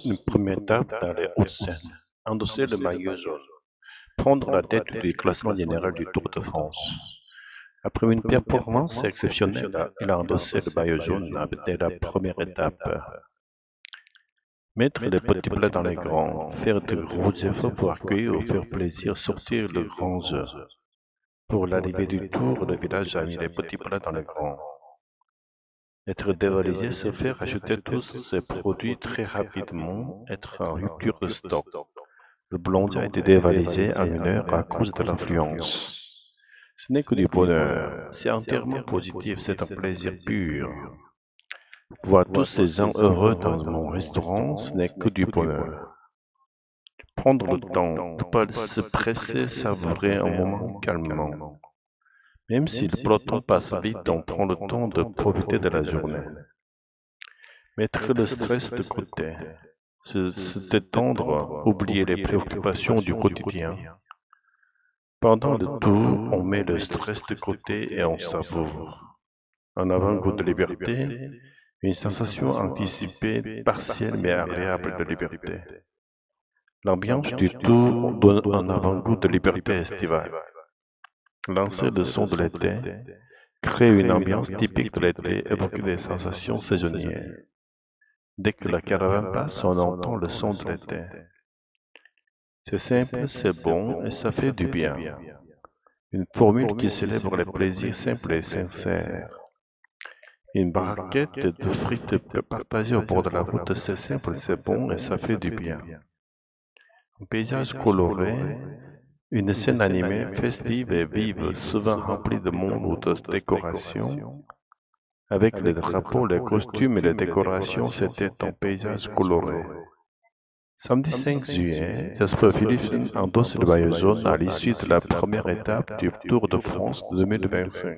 Une première étape dans les Hauts-de-Seine. Endosser le maillot jaune. Prendre la tête du classement général du Tour de France. Après une performance exceptionnelle, il a endossé le maillot jaune dès la première étape. Mettre les petits plats dans les grands, faire de gros efforts pour accueillir ou faire plaisir, sortir le grand jeu. Pour l'arrivée du Tour, le village a mis les petits plats dans les grands. Être dévalisé, se faire acheter tous ces produits très rapidement, être en rupture de stock. Le blondier a été dévalisé en 1 heure à cause de l'affluence. Ce n'est que du bonheur, c'est entièrement positif, c'est un plaisir pur. Voir tous ces gens heureux dans mon restaurant, ce n'est que du bonheur. Prendre le temps, ne pas se presser, savourer un moment calmement. Même si le peloton passe vite, on prend le temps de profiter de la journée. Mettre le stress de côté, se détendre, oublier les préoccupations du quotidien. Pendant le tour, on met le stress de côté et on savoure. Un avant-goût de liberté, une sensation anticipée, partielle mais agréable de liberté. L'ambiance du tour donne un avant-goût de liberté estivale. Lancer le son de l'été, créer une ambiance typique de l'été, évoquer des sensations saisonnières. Dès que la caravane passe, on entend le son de l'été. C'est simple, c'est bon et ça fait du bien. Une formule qui célèbre les plaisirs simples et sincères. Une barquette de frites partagées au bord de la route, c'est simple, c'est bon et ça fait du bien. Un paysage coloré, une scène animée, festive et vive, souvent remplie de monde ou de décorations. Avec les drapeaux, les costumes et les décorations, c'était un paysage coloré. Samedi 5 juillet, Jasper Philipsen endosse le maillot jaune à l'issue de la première étape du Tour de France 2025.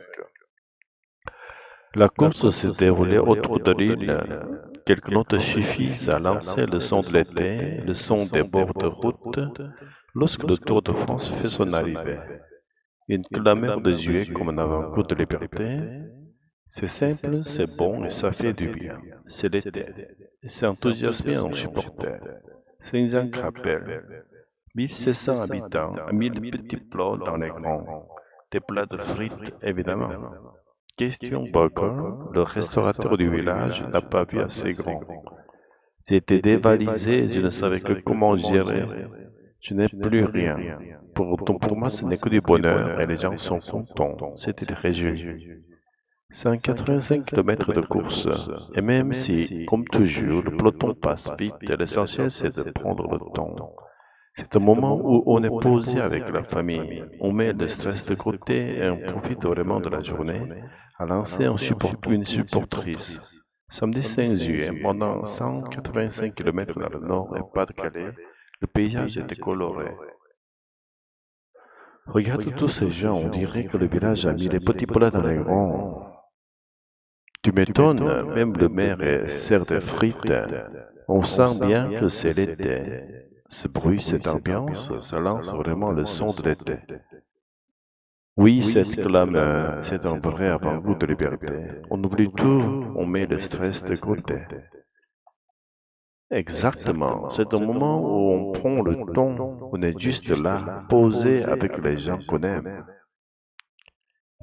La course s'est déroulée autour de l'île. Quelques notes suffisent à lancer le son de l'été, le son des bords de route, lorsque le Tour de France fait son arrivée. Une clameur de juillet comme un avant-goût de liberté. C'est simple, c'est bon et ça fait du bien. C'est l'été. C'est enthousiasmé en supporter. Saint-Jean-Crapel. 1700 habitants, 1000 petits plats dans les grands. Des plats de frites, évidemment. Question burger, le restaurateur du village n'a pas vu assez grand. J'étais dévalisé, je ne savais que comment gérer. Je n'ai plus rien. Pour moi, ce n'est que du bonheur et les gens sont contents. C'était réjoui. 185 km de course, et même si, comme toujours, le peloton passe vite, l'essentiel c'est de prendre le temps. C'est un moment où on est posé avec la famille, on met le stress de côté et on profite vraiment de la journée à lancer une supportrice. Samedi 5 juillet, pendant 185 km dans le nord et Pas-de-Calais, le paysage était coloré. Regarde tous ces gens, on dirait que le village a mis les petits plats dans les grands. Tu m'étonnes, même le maire sert des frites. On sent bien que c'est l'été. Ce bruit, cette ambiance, ça lance vraiment le son de l'été. Oui, cette clameur, c'est un vrai avant-goût de liberté. On oublie tout, on met le stress de côté. Exactement, c'est un moment où on prend le temps, on est juste là, posé avec les gens qu'on aime.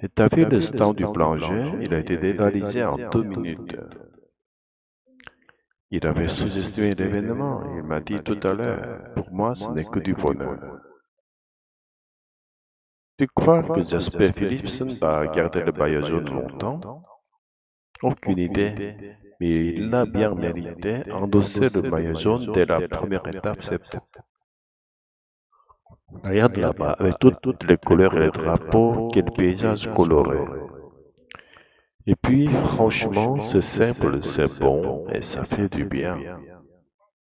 Et t'as vu le stand du plongeur, il a été dévalisé en 2 minutes. Il avait sous-estimé l'événement, il m'a dit tout à l'heure, pour moi ce n'est que du bonheur. Tu crois que Jasper Philipsen va garder le maillot jaune longtemps? Aucune idée, mais il l'a bien mérité, endosser le maillot jaune dès la première étape, c'est tout. Regarde là-bas, avec toutes les couleurs et les drapeaux, quel paysage coloré. Et puis, franchement, c'est simple, c'est bon et ça fait du bien.